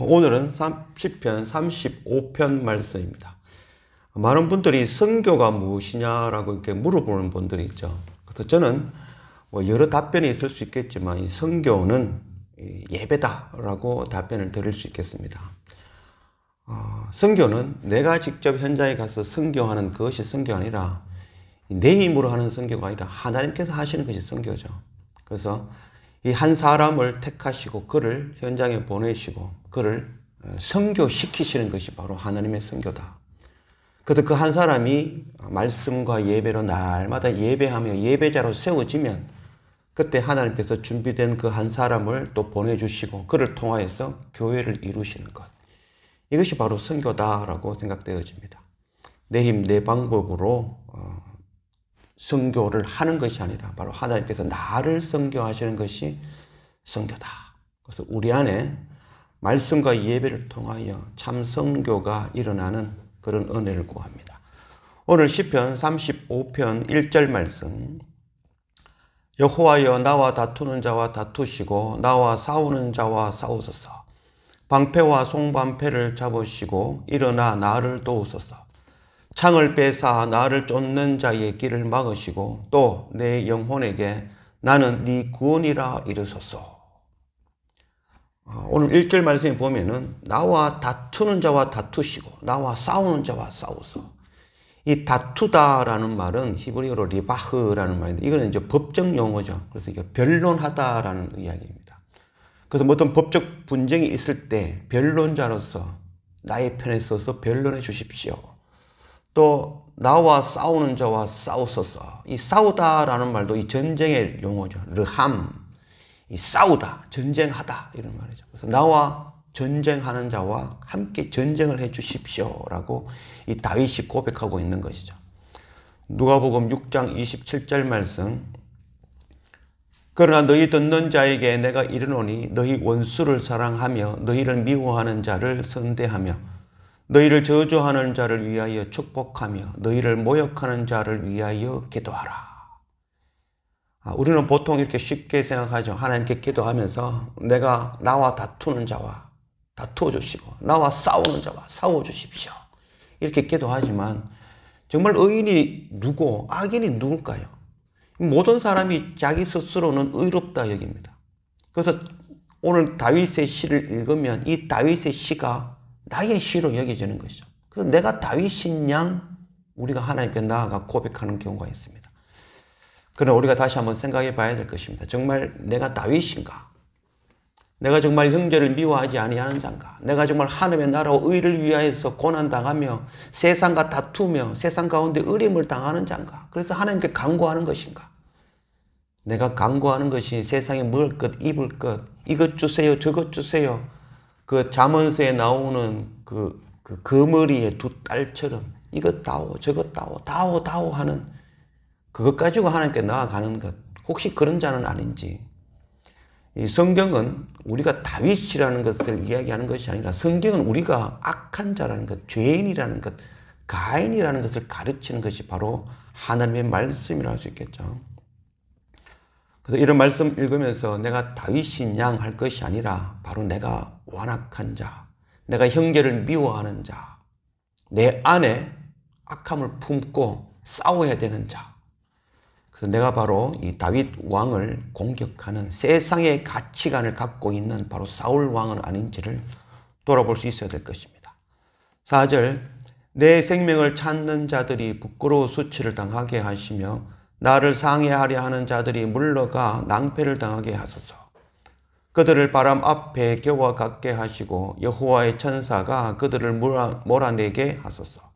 오늘은 시편 35편 말씀입니다. 많은 분들이 선교가 무엇이냐라고 이렇게 물어보는 분들이 있죠. 그래서 저는 여러 답변이 있을 수 있겠지만 이 선교는 예배다라고 답변을 드릴 수 있겠습니다. 선교는 내가 직접 현장에 가서 선교하는 것이 선교가 아니라 내 힘으로 하는 선교가 아니라 하나님께서 하시는 것이 선교죠. 그래서 이 한 사람을 택하시고 그를 현장에 보내시고 그를 선교시키시는 것이 바로 하나님의 선교다. 그래서 그 한 사람이 말씀과 예배로 날마다 예배하며 예배자로 세워지면 그때 하나님께서 준비된 그 한 사람을 또 보내주시고 그를 통하여서 교회를 이루시는 것. 이것이 바로 선교다라고 생각되어집니다. 내 힘, 내 방법으로 선교를 하는 것이 아니라 바로 하나님께서 나를 선교하시는 것이 선교다. 그래서 우리 안에 말씀과 예배를 통하여 참 선교가 일어나는 그런 은혜를 구합니다. 오늘 시편 35편 1절 말씀. 여호와여 나와 다투는 자와 다투시고 나와 싸우는 자와 싸우소서. 방패와 송방패를 잡으시고 일어나 나를 도우소서. 창을 빼사 나를 쫓는 자의 길을 막으시고 또 내 영혼에게 나는 네 구원이라 이르소서. 오늘 1절 말씀에 보면은 나와 다투는 자와 다투시고 나와 싸우는 자와 싸우소. 이 다투다라는 말은 히브리어로 리바흐라는 말인데 이거는 이제 법적 용어죠. 그래서 이게 변론하다라는 이야기입니다. 그래서 어떤 법적 분쟁이 있을 때 변론자로서 나의 편에 서서 변론해 주십시오. 또 나와 싸우는 자와 싸우소서. 이 싸우다라는 말도 이 전쟁의 용어죠. 르함, 이 싸우다, 전쟁하다 이런 말이죠. 그래서 나와 전쟁하는 자와 함께 전쟁을 해 주십시오라고 이 다윗이 고백하고 있는 것이죠. 누가복음 6장 27절 말씀. 그러나 너희 듣는 자에게 내가 이르노니 너희 원수를 사랑하며 너희를 미워하는 자를 선대하며 너희를 저주하는 자를 위하여 축복하며 너희를 모욕하는 자를 위하여 기도하라. 우리는 보통 이렇게 쉽게 생각하죠. 하나님께 기도하면서 내가 나와 다투는 자와 다투어 주시고 나와 싸우는 자와 싸워 주십시오. 이렇게 기도하지만 정말 의인이 누구, 악인이 누굴까요? 모든 사람이 자기 스스로는 의롭다 여깁니다. 그래서 오늘 다윗의 시를 읽으면 이 다윗의 시가 나의 시로 여겨지는 것이죠. 그래서 내가 다윗인 양 우리가 하나님께 나아가 고백하는 경우가 있습니다. 그러나 우리가 다시 한번 생각해 봐야 될 것입니다. 정말 내가 다윗인가? 내가 정말 형제를 미워하지 아니하는 자인가? 내가 정말 하나님의 나라와 의를 위하여서 고난당하며 세상과 다투며 세상 가운데 어림을 당하는 자인가? 그래서 하나님께 간구하는 것인가? 내가 간구하는 것이 세상에 먹을 것, 입을 것, 이것 주세요, 저것 주세요. 그 잠언서에 나오는 그 거머리의 두 딸처럼 이것 다오, 저것 다오, 다오 하는 그것 가지고 하나님께 나아가는 것. 혹시 그런 자는 아닌지. 이 성경은 우리가 다윗이라는 것을 이야기하는 것이 아니라 성경은 우리가 악한 자라는 것, 죄인이라는 것, 가인이라는 것을 가르치는 것이 바로 하나님의 말씀이라 할 수 있겠죠. 그래서 이런 말씀 읽으면서 내가 다윗인 양 할 것이 아니라 바로 내가 완악한 자, 내가 형제를 미워하는 자, 내 안에 악함을 품고 싸워야 되는 자. 그래서 내가 바로 이 다윗 왕을 공격하는 세상의 가치관을 갖고 있는 바로 사울 왕은 아닌지를 돌아볼 수 있어야 될 것입니다. 4절, 내 생명을 찾는 자들이 부끄러워 수치를 당하게 하시며 나를 상해하려 하는 자들이 물러가 낭패를 당하게 하소서. 그들을 바람 앞에 겨와 같게 하시고 여호와의 천사가 그들을 몰아내게 하소서.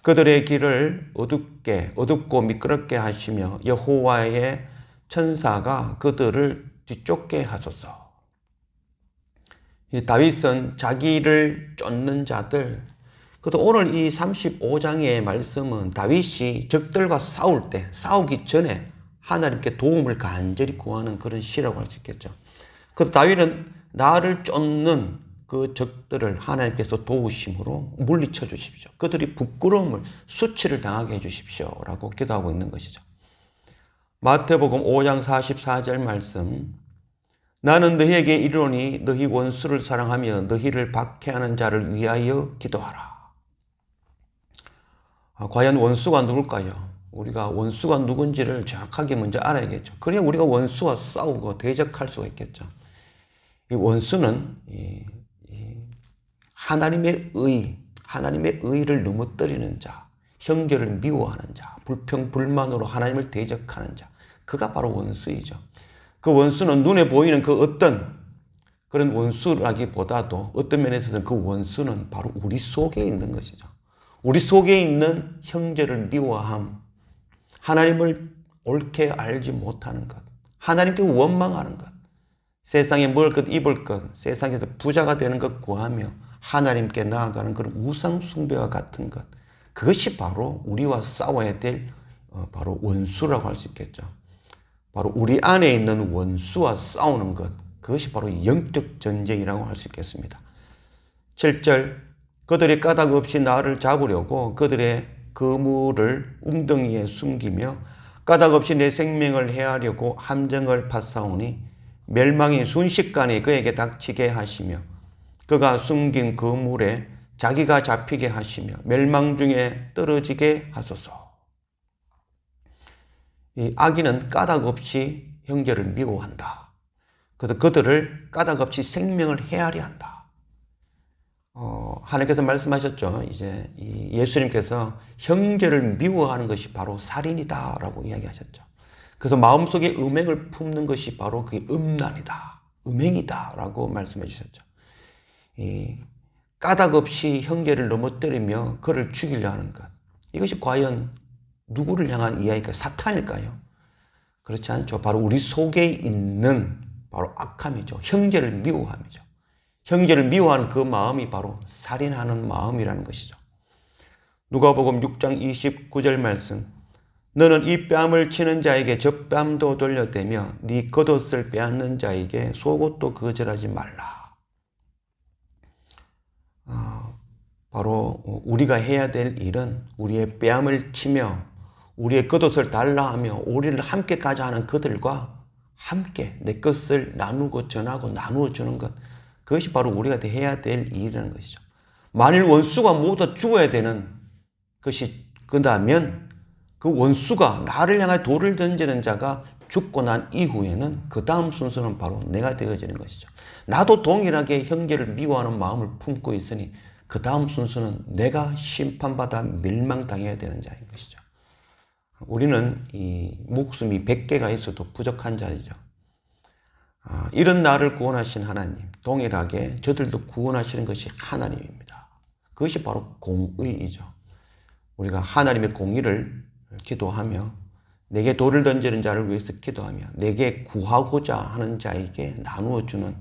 그들의 길을 어둡고 미끄럽게 하시며 여호와의 천사가 그들을 뒤쫓게 하소서. 이 다윗은 자기를 쫓는 자들, 그래도 오늘 이 35장의 말씀은 다윗이 적들과 싸울 때, 싸우기 전에 하나님께 도움을 간절히 구하는 그런 시라고 할 수 있겠죠. 그래서 다윗은 나를 쫓는 그 적들을 하나님께서 도우심으로 물리쳐 주십시오. 그들이 부끄러움을, 수치를 당하게 해 주십시오. 라고 기도하고 있는 것이죠. 마태복음 5장 44절 말씀. 나는 너희에게 이르노니 너희 원수를 사랑하며 너희를 박해하는 자를 위하여 기도하라. 과연 원수가 누굴까요? 우리가 원수가 누군지를 정확하게 먼저 알아야겠죠. 그래야 우리가 원수와 싸우고 대적할 수가 있겠죠. 이 원수는 하나님의 의를 넘어뜨리는 자, 형제를 미워하는 자, 불평불만으로 하나님을 대적하는 자, 그가 바로 원수이죠. 그 원수는 눈에 보이는 그 어떤 그런 원수라기보다도 어떤 면에서는 그 원수는 바로 우리 속에 있는 것이죠. 우리 속에 있는 형제를 미워함, 하나님을 옳게 알지 못하는 것, 하나님께 원망하는 것, 세상에 먹을 것, 입을 것, 세상에서 부자가 되는 것 구하며 하나님께 나아가는 그런 우상 숭배와 같은 것, 그것이 바로 우리와 싸워야 될 바로 원수라고 할 수 있겠죠. 바로 우리 안에 있는 원수와 싸우는 것, 그것이 바로 영적 전쟁이라고 할 수 있겠습니다. 7절, 그들이 까닭 없이 나를 잡으려고 그들의 그물을 웅덩이에 숨기며 까닭 없이 내 생명을 해하려고 함정을 파사오니 멸망이 순식간에 그에게 닥치게 하시며 그가 숨긴 그물에 자기가 잡히게 하시며 멸망 중에 떨어지게 하소서. 이 악인은 까닭 없이 형제를 미워한다. 그래서 그들을 까닭 없이 생명을 해하려 한다. 하나님께서 말씀하셨죠. 이제 예수님께서 형제를 미워하는 것이 바로 살인이다라고 이야기하셨죠. 그래서 마음속에 음행을 품는 것이 바로 그게 음란이다, 음행이다라고 말씀해 주셨죠. 까닭 없이 형제를 넘어뜨리며 그를 죽이려 하는 것, 이것이 과연 누구를 향한 이야기일까요? 사탄일까요? 그렇지 않죠. 바로 우리 속에 있는 바로 악함이죠. 형제를 미워함이죠. 형제를 미워하는 그 마음이 바로 살인하는 마음이라는 것이죠. 누가복음 6장 29절 말씀, 너는 이 뺨을 치는 자에게 저 뺨도 돌려대며 네 겉옷을 빼앗는 자에게 속옷도 거절하지 말라. 바로 우리가 해야 될 일은 우리의 뺨을 치며 우리의 겉옷을 달라 하며 우리를 함께 가자 하는 그들과 함께 내 것을 나누고 전하고 나누어 주는 것, 그것이 바로 우리가 해야 될 일이라는 것이죠. 만일 원수가 모두 죽어야 되는 것이 그다면 그 원수가 나를 향해 돌을 던지는 자가 죽고 난 이후에는 그 다음 순서는 바로 내가 되어지는 것이죠. 나도 동일하게 형제를 미워하는 마음을 품고 있으니 그 다음 순서는 내가 심판받아 멸망당해야 되는 자인 것이죠. 우리는 이 목숨이 100개가 있어도 부족한 자이죠. 이런 나를 구원하신 하나님, 동일하게 저들도 구원하시는 것이 하나님입니다. 그것이 바로 공의이죠. 우리가 하나님의 공의를 기도하며 내게 돌을 던지는 자를 위해서 기도하며 내게 구하고자 하는 자에게 나누어 주는,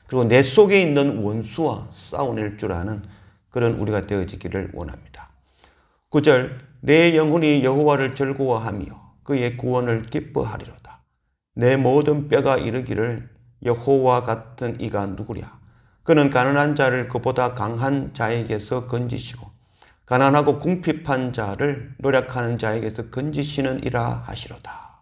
그리고 내 속에 있는 원수와 싸워낼 줄 아는 그런 우리가 되어지기를 원합니다. 9절, 내 영혼이 여호와를 즐거워하며 그의 구원을 기뻐하리로다. 내 모든 뼈가 이르기를 여호와 같은 이가 누구랴. 그는 가난한 자를 그보다 강한 자에게서 건지시고 가난하고 궁핍한 자를 노력하는 자에게서 건지시는 이라 하시로다.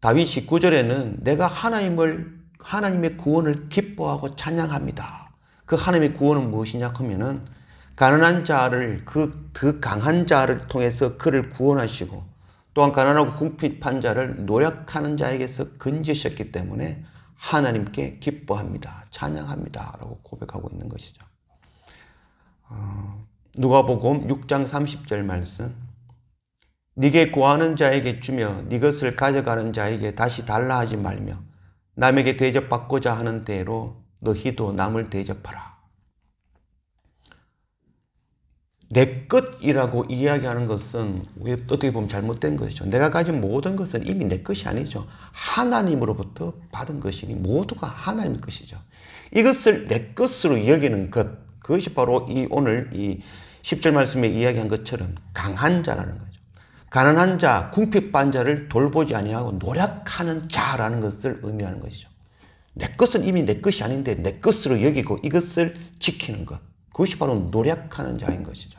다윗이 9절에는 내가 하나님의 구원을 기뻐하고 찬양합니다. 그 하나님의 구원은 무엇이냐 하면은 가난한 자를, 그 강한 자를 통해서 그를 구원하시고 또한 가난하고 궁핍한 자를 노력하는 자에게서 건지셨기 때문에 하나님께 기뻐합니다, 찬양합니다 라고 고백하고 있는 것이죠. 누가복음 6장 30절 말씀, 네게 구하는 자에게 주며 네 것을 가져가는 자에게 다시 달라 하지 말며 남에게 대접받고자 하는 대로 너희도 남을 대접하라. 내 것이라고 이야기하는 것은 어떻게 보면 잘못된 것이죠. 내가 가진 모든 것은 이미 내 것이 아니죠. 하나님으로부터 받은 것이니 모두가 하나님의 것이죠. 이것을 내 것으로 여기는 것, 그것이 바로 오늘 이 10절 말씀에 이야기한 것처럼 강한 자라는 거죠. 가난한 자, 궁핍한 자를 돌보지 아니하고 노력하는 자라는 것을 의미하는 것이죠. 내 것은 이미 내 것이 아닌데 내 것으로 여기고 이것을 지키는 것, 그것이 바로 노력하는 자인 것이죠.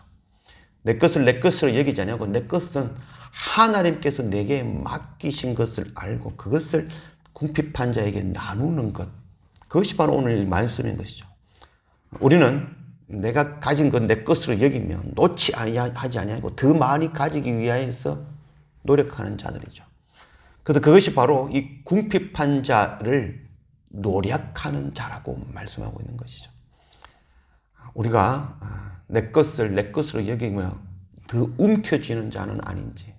내 것을 내 것으로 여기지 않냐고, 내 것은 하나님께서 내게 맡기신 것을 알고 그것을 궁핍한 자에게 나누는 것. 그것이 바로 오늘 이 말씀인 것이죠. 우리는 내가 가진 것 내 것으로 여기면 놓지 하지 아니하고 더 많이 가지기 위하여서 노력하는 자들이죠. 그래서 그것이 바로 이 궁핍한 자를 노력하는 자라고 말씀하고 있는 것이죠. 우리가 내 것을 내 것으로 여기며 더 움켜쥐는 자는 아닌지,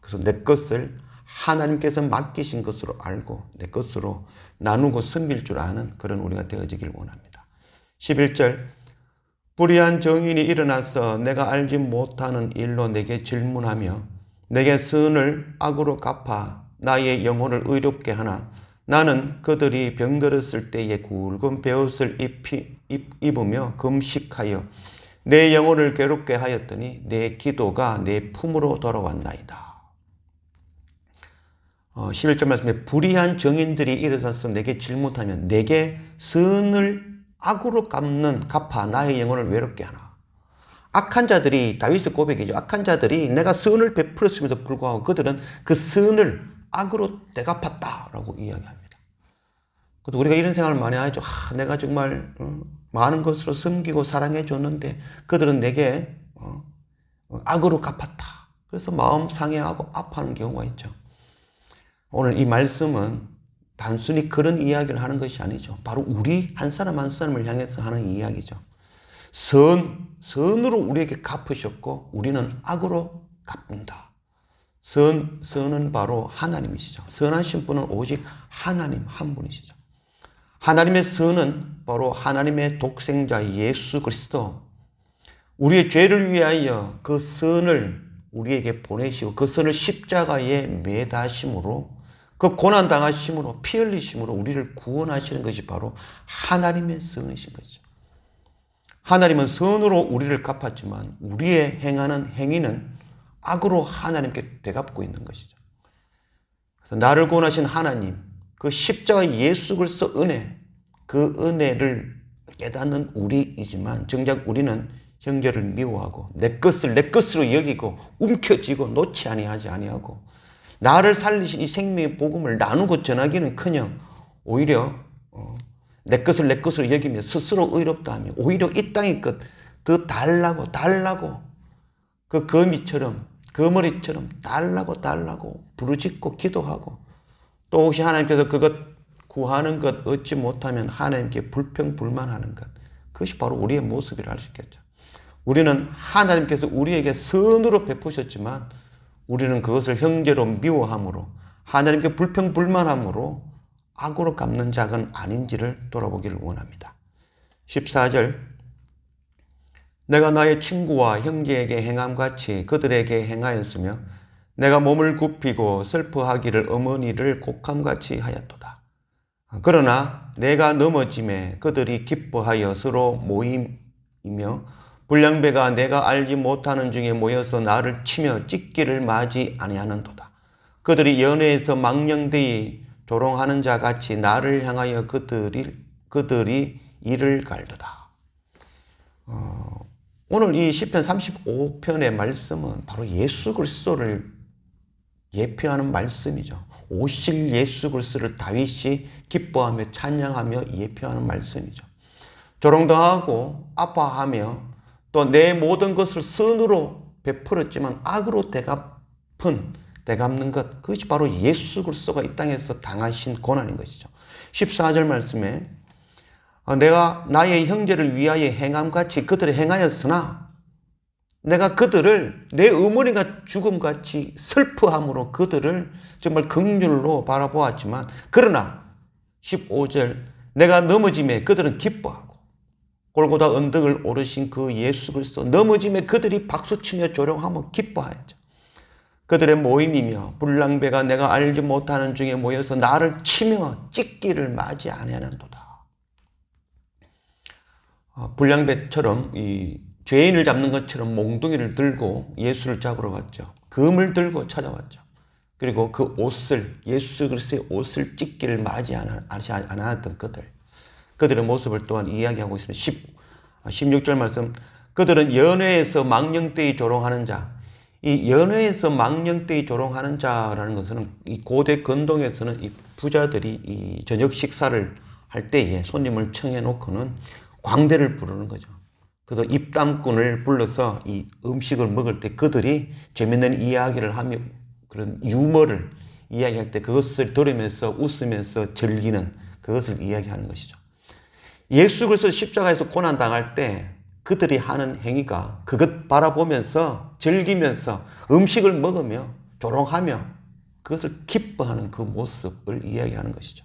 그래서 내 것을 하나님께서 맡기신 것으로 알고 내 것으로 나누고 섬길 줄 아는 그런 우리가 되어지길 원합니다. 11절, 불의한 정인이 일어나서 내가 알지 못하는 일로 내게 질문하며 내게 선을 악으로 갚아 나의 영혼을 의롭게 하나 나는 그들이 병들었을 때에 굵은 베옷을 입으며 금식하여 내 영혼을 괴롭게 하였더니 내 기도가 내 품으로 돌아왔나이다. 11절 말씀에 불의한 정인들이 일어서서 내게 질문하면 내게 선을 악으로 갚아 나의 영혼을 외롭게 하나. 악한 자들이, 다윗의 고백이죠. 악한 자들이 내가 선을 베풀었음에도 불구하고 그들은 그 선을 악으로 되갚았다라고 이야기합니다. 그래도 우리가 이런 생각을 많이 하죠. 내가 정말 많은 것으로 섬기고 사랑해 줬는데 그들은 내게 악으로 갚았다. 그래서 마음 상해하고 아파하는 경우가 있죠. 오늘 이 말씀은 단순히 그런 이야기를 하는 것이 아니죠. 바로 우리 한 사람 한 사람을 향해서 하는 이야기죠. 선으로 우리에게 갚으셨고 우리는 악으로 갚는다. 선은 바로 하나님이시죠. 선하신 분은 오직 하나님 한 분이시죠. 하나님의 선은 바로 하나님의 독생자 예수 그리스도, 우리의 죄를 위하여 그 선을 우리에게 보내시고 그 선을 십자가에 매다심으로 그 고난당하심으로 피 흘리심으로 우리를 구원하시는 것이 바로 하나님의 선이신 것이죠. 하나님은 선으로 우리를 갚았지만 우리의 행하는 행위는 악으로 하나님께 되갚고 있는 것이죠. 그래서 나를 구원하신 하나님, 그 십자가 예수 그리스도 은혜, 그 은혜를 깨닫는 우리이지만 정작 우리는 형제를 미워하고 내 것을 내 것으로 여기고 움켜쥐고 놓지 아니하고 나를 살리신 이 생명의 복음을 나누고 전하기는커녕 오히려 내 것을 내 것으로 여기며 스스로 의롭다 하며 오히려 이 땅의 것 더 달라고 그 거머리처럼 달라고 부르짖고 기도하고 또 혹시 하나님께서 그것 구하는 것 얻지 못하면 하나님께 불평불만하는 것, 그것이 바로 우리의 모습이라 할 수 있겠죠. 우리는 하나님께서 우리에게 선으로 베푸셨지만 우리는 그것을 형제로 미워함으로 하나님께 불평불만함으로 악으로 갚는 자가 아닌지를 돌아보기를 원합니다. 14절, 내가 나의 친구와 형제에게 행함같이 그들에게 행하였으며 내가 몸을 굽히고 슬퍼하기를 어머니를 곡함같이 하였도다. 그러나 내가 넘어짐에 그들이 기뻐하여 서로 모임이며 불량배가 내가 알지 못하는 중에 모여서 나를 치며 찢기를 마지 아니하는도다. 그들이 연회에서 망령되이 조롱하는 자 같이 나를 향하여 그들이 이를 갈도다. 오늘 이 시편 35편의 말씀은 바로 예수 그리스도를 예표하는 말씀이죠. 오실 예수 그리스도를 다윗이 기뻐하며 찬양하며 예표하는 말씀이죠. 조롱당하고 아파하며 또 내 모든 것을 선으로 베풀었지만 악으로 되갚는 것, 그것이 바로 예수 그리스도가 이 땅에서 당하신 고난인 것이죠. 14절 말씀에 내가 나의 형제를 위하여 행함같이 그들을 행하였으나 내가 그들을 내 어머니가 죽음같이 슬퍼함으로 그들을 정말 긍휼로 바라보았지만 그러나 15절 내가 넘어짐에 그들은 기뻐하고 골고다 언덕을 오르신 그 예수 그리스도 넘어짐에 그들이 박수치며 조롱하며 기뻐하였죠. 그들의 모임이며 불량배가 내가 알지 못하는 중에 모여서 나를 치며 찢기를 맞이 아니하는도다. 불량배처럼 이 죄인을 잡는 것처럼 몽둥이를 들고 예수를 잡으러 갔죠. 금을 들고 찾아왔죠. 그리고 그 옷을, 예수 그리스도의 옷을 찢기를 맞이 않았던 그들의 모습을 또한 이야기하고 있습니다. 16절 말씀, 그들은 연회에서 망령되이 조롱하는 자, 이 연회에서 망령되이 조롱하는 자라는 것은 이 고대 근동에서는 이 부자들이 이 저녁 식사를 할 때에 손님을 청해 놓고는 광대를 부르는 거죠. 그래서 입담꾼을 불러서 이 음식을 먹을 때 그들이 재밌는 이야기를 하며 그런 유머를 이야기할 때 그것을 들으면서 웃으면서 즐기는 그것을 이야기하는 것이죠. 예수 그리스도 십자가에서 고난 당할 때 그들이 하는 행위가 그것 바라보면서 즐기면서 음식을 먹으며 조롱하며 그것을 기뻐하는 그 모습을 이야기하는 것이죠.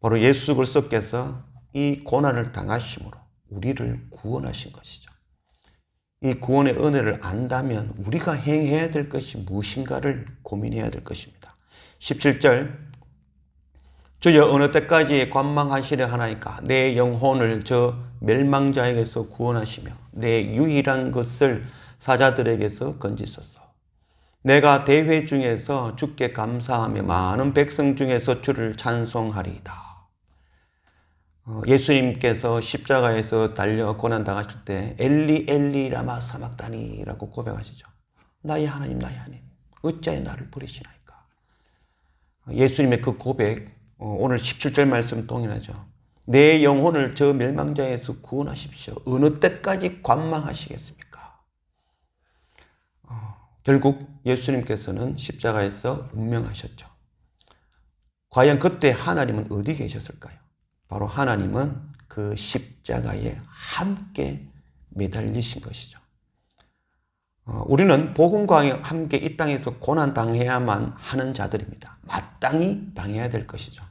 바로 예수 그리스도께서 이 고난을 당하심으로 우리를 구원하신 것이죠. 이 구원의 은혜를 안다면 우리가 행해야 될 것이 무엇인가를 고민해야 될 것입니다. 17절 주여 어느 때까지 관망하시려 하나이까 내 영혼을 저 멸망자에게서 구원하시며 내 유일한 것을 사자들에게서 건지소서. 내가 대회 중에서 주께 감사하며 많은 백성 중에서 주를 찬송하리이다. 예수님께서 십자가에서 달려 고난당하실 때 엘리 엘리 라마 사막다니라고 고백하시죠. 나의 하나님 나의 하나님 어찌하여 나를 버리시나이까. 예수님의 그 고백 오늘 17절 말씀 동일하죠. 내 영혼을 저 멸망자에서 구원하십시오. 어느 때까지 관망하시겠습니까? 결국 예수님께서는 십자가에서 운명하셨죠. 과연 그때 하나님은 어디 계셨을까요? 바로 하나님은 그 십자가에 함께 매달리신 것이죠. 우리는 복음과 함께 이 땅에서 고난당해야만 하는 자들입니다. 마땅히 당해야 될 것이죠.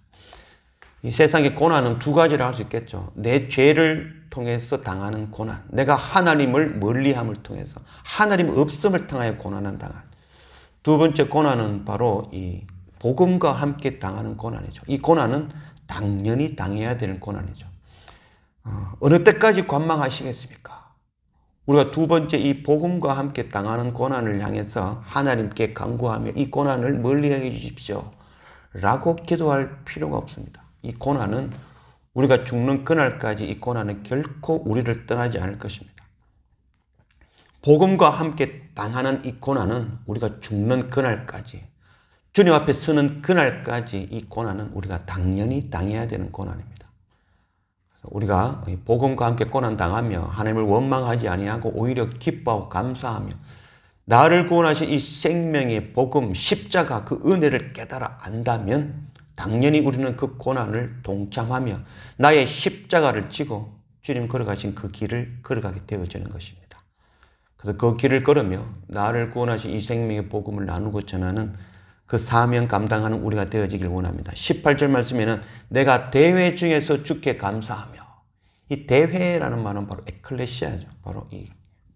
이 세상의 고난은 두 가지를 할 수 있겠죠. 내 죄를 통해서 당하는 고난, 내가 하나님을 멀리함을 통해서 하나님 없음을 통하여 고난을 당한 두 번째 고난은 바로 이 복음과 함께 당하는 고난이죠. 이 고난은 당연히 당해야 되는 고난이죠. 어느 때까지 관망하시겠습니까? 우리가 두 번째 이 복음과 함께 당하는 고난을 향해서 하나님께 간구하며 이 고난을 멀리하게 해주십시오 라고 기도할 필요가 없습니다. 이 고난은 우리가 죽는 그날까지 이 고난은 결코 우리를 떠나지 않을 것입니다. 복음과 함께 당하는 이 고난은 우리가 죽는 그날까지 주님 앞에 서는 그날까지 이 고난은 우리가 당연히 당해야 되는 고난입니다. 우리가 복음과 함께 고난 당하며 하나님을 원망하지 아니하고 오히려 기뻐하고 감사하며 나를 구원하신 이 생명의 복음 십자가 그 은혜를 깨달아 안다면 당연히 우리는 그 고난을 동참하며 나의 십자가를 지고 주님 걸어가신 그 길을 걸어가게 되어지는 것입니다. 그래서 그 길을 걸으며 나를 구원하신 이 생명의 복음을 나누고 전하는 그 사명 감당하는 우리가 되어지길 원합니다. 18절 말씀에는 내가 대회 중에서 주께 감사하며, 이 대회라는 말은 바로 에클레시아죠. 바로 이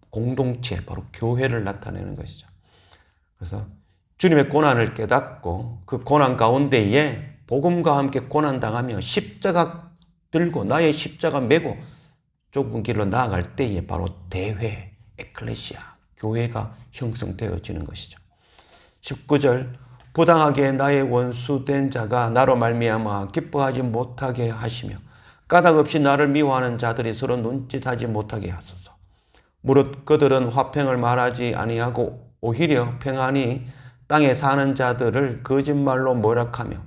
공동체, 바로 교회를 나타내는 것이죠. 그래서 주님의 고난을 깨닫고 그 고난 가운데에 복음과 함께 고난당하며 십자가 들고 나의 십자가 메고 좁은 길로 나아갈 때에 바로 대회, 에클레시아, 교회가 형성되어지는 것이죠. 19절 부당하게 나의 원수된 자가 나로 말미암아 기뻐하지 못하게 하시며 까닭 없이 나를 미워하는 자들이 서로 눈짓하지 못하게 하소서. 무릇 그들은 화평을 말하지 아니하고 오히려 평안히 땅에 사는 자들을 거짓말로 모략하며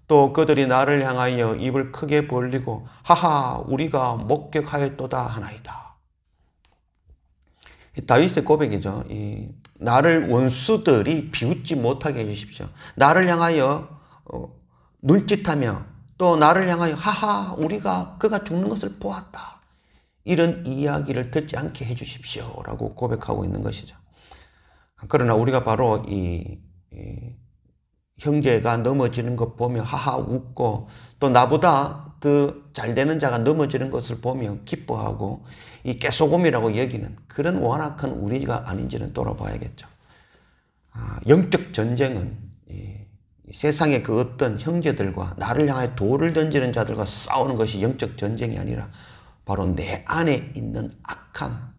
또 그들이 나를 향하여 입을 크게 벌리고 하하 우리가 목격하였도다 하나이다. 다윗의 고백이죠. 나를 원수들이 비웃지 못하게 해주십시오. 나를 향하여 눈짓하며 또 나를 향하여 하하 우리가 그가 죽는 것을 보았다. 이런 이야기를 듣지 않게 해주십시오 라고 고백하고 있는 것이죠. 그러나 우리가 바로 이 형제가 넘어지는 것 보며 하하 웃고 또 나보다 더 잘 되는 자가 넘어지는 것을 보며 기뻐하고 이 깨소금이라고 여기는 그런 완악한 우리가 아닌지는 돌아봐야겠죠. 영적 전쟁은 세상의 그 어떤 형제들과 나를 향해 돌을 던지는 자들과 싸우는 것이 영적 전쟁이 아니라 바로 내 안에 있는 악함,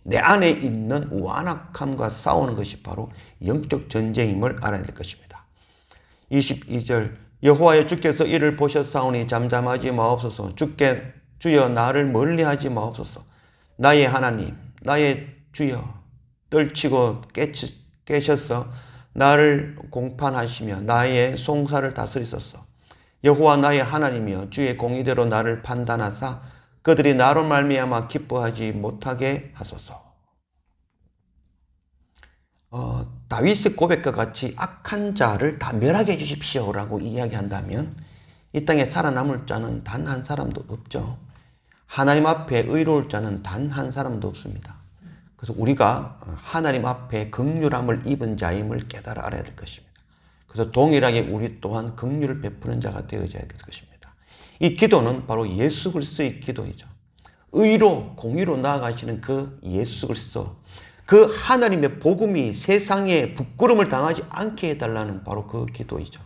내 안에 있는 완악함과 싸우는 것이 바로 영적 전쟁임을 알아야 될 것입니다. 22절 여호와여 주께서 이를 보셨사오니 잠잠하지 마옵소서. 주여 나를 멀리하지 마옵소서. 나의 하나님 나의 주여 떨치고 깨셔서 나를 공판하시며 나의 송사를 다스리소서. 여호와 나의 하나님이여 주의 공의대로 나를 판단하사 그들이 나로 말미암아 기뻐하지 못하게 하소서. 다윗의 고백과 같이 악한 자를 다 멸하게 해주십시오라고 이야기한다면 이 땅에 살아남을 자는 단 한 사람도 없죠. 하나님 앞에 의로울 자는 단 한 사람도 없습니다. 그래서 우리가 하나님 앞에 긍휼함을 입은 자임을 깨달아 알아야 될 것입니다. 그래서 동일하게 우리 또한 긍휼을 베푸는 자가 되어져야 될 것입니다. 이 기도는 바로 예수 그리스도의 기도이죠. 의로 공의로 나아가시는 그 예수 그리스도, 그 하나님의 복음이 세상에 부끄러움을 당하지 않게 해달라는 바로 그 기도이죠.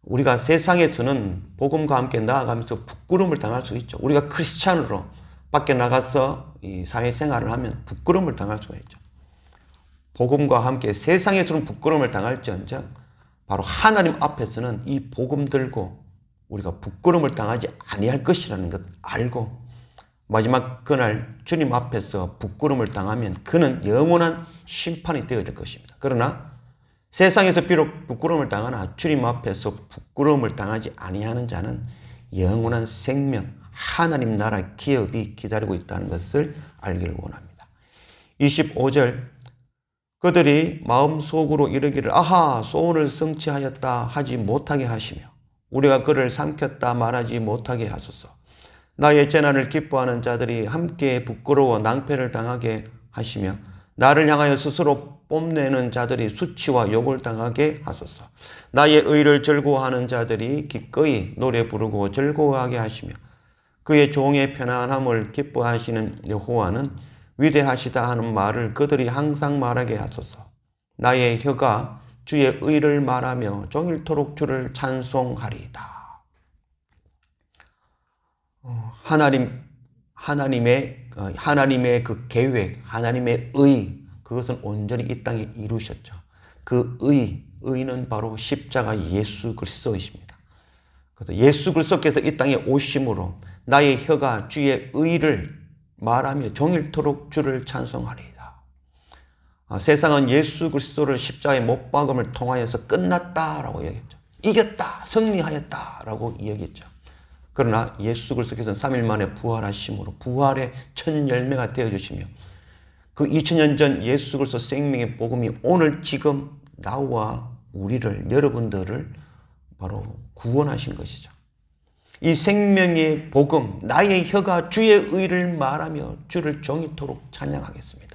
우리가 세상에서는 복음과 함께 나아가면서 부끄러움을 당할 수 있죠. 우리가 크리스찬으로 밖에 나가서 이 사회생활을 하면 부끄러움을 당할 수가 있죠. 복음과 함께 세상에서는 부끄러움을 당할지언정 바로 하나님 앞에서는 이 복음 들고 우리가 부끄러움을 당하지 아니할 것이라는 것 알고 마지막 그날 주님 앞에서 부끄러움을 당하면 그는 영원한 심판이 되어질 것입니다. 그러나 세상에서 비록 부끄러움을 당하나 주님 앞에서 부끄러움을 당하지 아니하는 자는 영원한 생명, 하나님 나라 기업이 기다리고 있다는 것을 알기를 원합니다. 25절 그들이 마음속으로 이르기를 아하 소원을 성취하였다 하지 못하게 하시며 우리가 그를 삼켰다 말하지 못하게 하소서. 나의 재난을 기뻐하는 자들이 함께 부끄러워 낭패를 당하게 하시며 나를 향하여 스스로 뽐내는 자들이 수치와 욕을 당하게 하소서. 나의 의를 즐거워하는 자들이 기꺼이 노래 부르고 즐거워하게 하시며 그의 종의 편안함을 기뻐하시는 여호와는 위대하시다 하는 말을 그들이 항상 말하게 하소서. 나의 혀가 주의 의를 말하며 종일토록 주를 찬송하리이다. 하나님의 그 계획, 하나님의 의, 그것은 온전히 이 땅에 이루셨죠. 그 의는 바로 십자가 예수 그리스도이십니다. 그래서 예수 그리스도께서 이 땅에 오심으로 나의 혀가 주의 의를 말하며 종일토록 주를 찬송하리이다. 세상은 예수 그리스도를 십자가에 못 박음을 통하여서 끝났다라고 이야기했죠. 이겼다, 승리하였다라고 이야기했죠. 그러나 예수 그리스도께서는 3일 만에 부활하심으로 부활의 첫 열매가 되어주시며 그 2000년 전 예수 그리스도 생명의 복음이 오늘 지금 나와 우리를 여러분들을 바로 구원하신 것이죠. 이 생명의 복음 나의 혀가 주의 의를 말하며 주를 종일토록 찬양하겠습니다.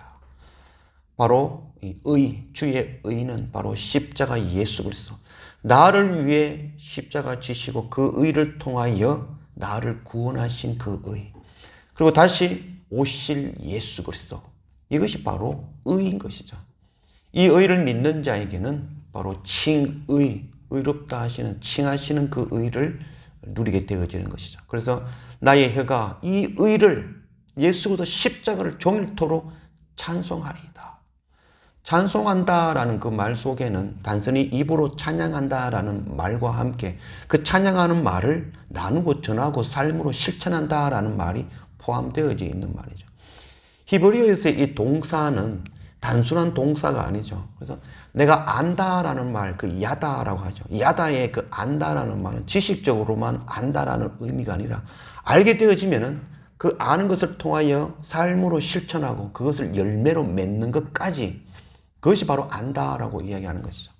바로 이 의, 주의 의는 바로 십자가 예수 그리스도. 나를 위해 십자가 지시고 그 의를 통하여 나를 구원하신 그 의. 그리고 다시 오실 예수 그리스도. 이것이 바로 의인 것이죠. 이 의를 믿는 자에게는 바로 칭의, 의롭다 하시는, 칭하시는 그 의를 누리게 되어지는 것이죠. 그래서 나의 혀가 이 의를 예수 그리스도 십자가를 종일토록 찬송하리이다. 찬송한다라는 그 말 속에는 단순히 입으로 찬양한다라는 말과 함께 그 찬양하는 말을 나누고 전하고 삶으로 실천한다라는 말이 포함되어져 있는 말이죠. 히브리어에서의 이 동사는 단순한 동사가 아니죠. 그래서 내가 안다라는 말, 그 야다라고 하죠. 야다의 그 안다라는 말은 지식적으로만 안다라는 의미가 아니라 알게 되어지면은 그 아는 것을 통하여 삶으로 실천하고 그것을 열매로 맺는 것까지 그것이 바로 안다라고 이야기하는 것이죠.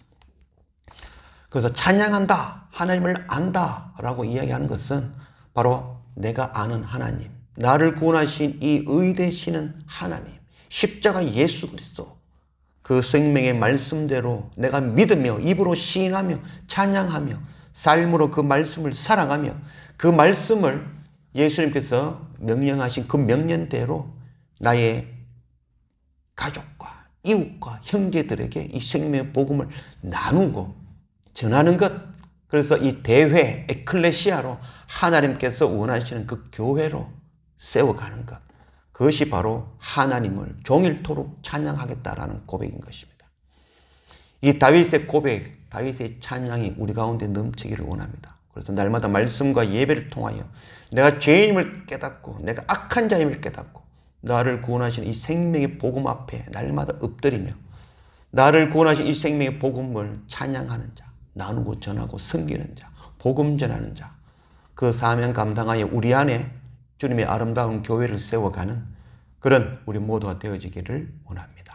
그래서 찬양한다, 하나님을 안다라고 이야기하는 것은 바로 내가 아는 하나님, 나를 구원하신 이 의 되시는 하나님, 십자가 예수 그리스도, 그 생명의 말씀대로 내가 믿으며 입으로 시인하며 찬양하며 삶으로 그 말씀을 살아가며 그 말씀을 예수님께서 명령하신 그 명령대로 나의 가족과 이웃과 형제들에게 이 생명의 복음을 나누고 전하는 것. 그래서 이 대회, 에클레시아로 하나님께서 원하시는 그 교회로 세워가는 것. 그것이 바로 하나님을 종일토록 찬양하겠다라는 고백인 것입니다. 이 다윗의 고백, 다윗의 찬양이 우리 가운데 넘치기를 원합니다. 그래서 날마다 말씀과 예배를 통하여 내가 죄인임을 깨닫고 내가 악한 자임을 깨닫고 나를 구원하신 이 생명의 복음 앞에 날마다 엎드리며 나를 구원하신 이 생명의 복음을 찬양하는 자, 나누고 전하고 섬기는 자, 복음 전하는 자, 그 사명 감당하여 우리 안에 주님의 아름다운 교회를 세워가는 그런 우리 모두가 되어지기를 원합니다.